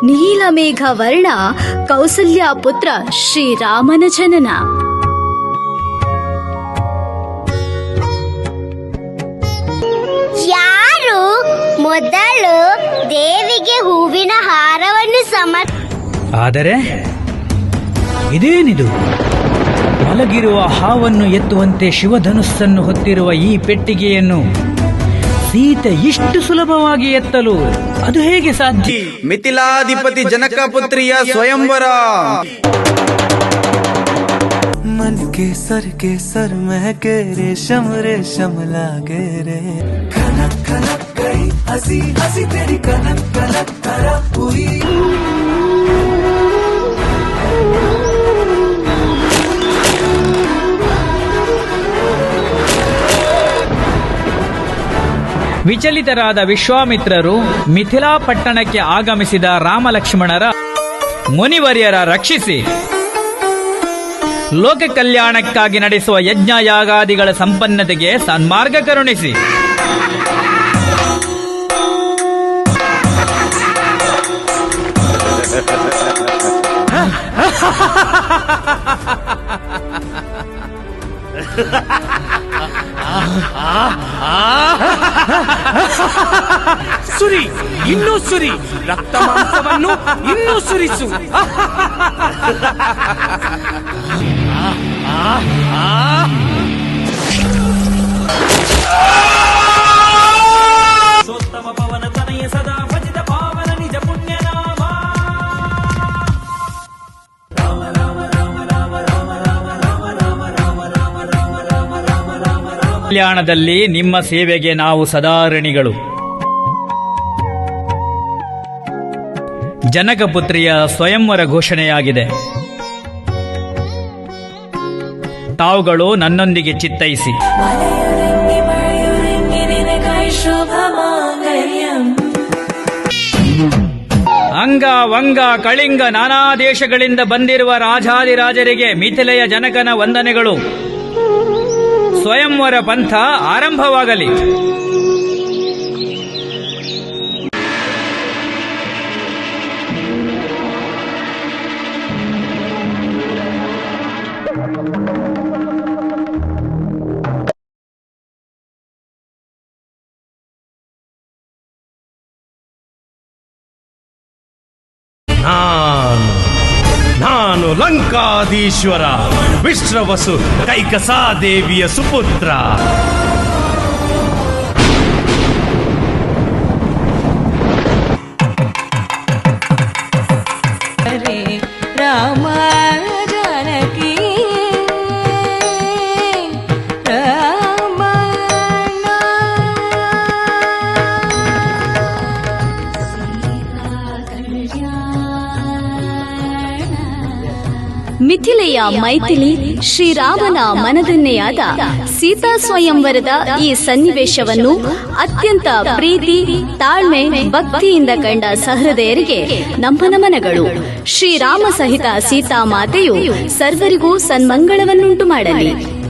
ನೀಲಮೇಘ ವರ್ಣ ಕೌಸಲ್ಯ ಪುತ್ರ ಶ್ರೀರಾಮನ ಜನನ. ಯಾರು ಮೊದಲು ದೇವಿಗೆ ಹೂವಿನ ಹಾರವನ್ನು ಆದರೆ ಇದೇನಿದು? ಮಲಗಿರುವ ಹಾವನ್ನು ಎತ್ತುವಂತೆ ಶಿವಧನುಸ್ಸನ್ನು ಹೊತ್ತಿರುವ ಈ ಪೆಟ್ಟಿಗೆಯನ್ನು ಸೀತೆ ಇಷ್ಟು ಸುಲಭವಾಗಿ ಎತ್ತಲು ಅದು ಹೇಗೆ ಸಾಧ್ಯ? ಮಿಥಿಲಾಧಿಪತಿ ಜನಕ ಪುತ್ರಿಯ ಸ್ವಯಂವರ. मन के सर महके रेशम रेशम लागे रे. खनक खनक गई हंसी हंसी तेरी कनक कनक करा हुई. ವಿಚಲಿತರಾದ ವಿಶ್ವಾಮಿತ್ರರು ಮಿಥಿಲಾ ಪಟ್ಟಣಕ್ಕೆ ಆಗಮಿಸಿದ ರಾಮಲಕ್ಷ್ಮಣರ ಮುನಿವರ್ಯರ ರಕ್ಷಿಸಿ ಲೋಕ ಕಲ್ಯಾಣಕ್ಕಾಗಿ ನಡೆಸುವ ಯಜ್ಞ ಯಾಗಾದಿಗಳ ಸಂಪನ್ನತೆಗೆ ಸನ್ಮಾರ್ಗ ಕರುಣಿಸಿ ಸುರಿ, ಇನ್ನೂ ಸುರಿ, ರಕ್ತ ಮಾಂಸವನ್ನು ಇನ್ನೂ ಸುರಿಸು. ಸೋತ್ತಮ ಪವನ ತನಯ ಸದಾ ಭಜಿತ ಪಾವನ ನಿಜ ಪುಣ್ಯನಾಮ. ರಾಮ ರಾಮ ರಾಮ ರಾಮ ರಾಮ ರಾಮ ರಾಮ ರಾಮ ರಾಮ ರಾಮ ರಾಮ ರಾಮ ರಾಮ ರಾಮ ರಾಮ. ಕಲ್ಯಾಣದಲ್ಲಿ ನಿಮ್ಮ ಸೇವೆಗೆ ನಾವು ಸದಾ ಋಣಿಗಳು. ಜನಕಪುತ್ರಿಯ ಸ್ವಯಂವರ ಘೋಷಣೆಯಾಗಿದೆ. ತಾವುಗಳು ನನ್ನೊಂದಿಗೆ ಚಿತ್ತೈಸಿ ಅಂಗ ವಂಗ ಕಳಿಂಗ ನಾನಾ ದೇಶಗಳಿಂದ ಬಂದಿರುವ ರಾಜಾದಿರಾಜರಿಗೆ ಮಿಥಿಲೆಯ ಜನಕನ ವಂದನೆಗಳು. ಸ್ವಯಂವರ ಪಂಥ ಆರಂಭವಾಗಲಿ. ನಾನು ಲಂಕಾಧೀಶ್ವರ ವಿಶ್ರವಸು ಕೈಕಸಾದೇವಿಯ ಸುಪುತ್ರ. ರಾಮ ಜಾನಕಿ ಮಿಥಿಲೆಯ ಮೈಥಿಲಿ ಶ್ರೀರಾಮನ ಮನದನ್ನೆಯಾದ ಸೀತಾ ಸ್ವಯಂವರದ ಈ ಸನ್ನಿವೇಶವನ್ನು ಅತ್ಯಂತ ಪ್ರೀತಿ, ತಾಳ್ಮೆ, ಭಕ್ತಿಯಿಂದ ಕಂಡ ಸಹೃದಯರಿಗೆ ನಮ್ಮ ನಮನಗಳು. ಶ್ರೀರಾಮ ಸಹಿತ ಸೀತಾ ಮಾತೆಯು ಸರ್ವರಿಗೂ ಸನ್ಮಂಗಳವನ್ನುಂಟು ಮಾಡಲಿ.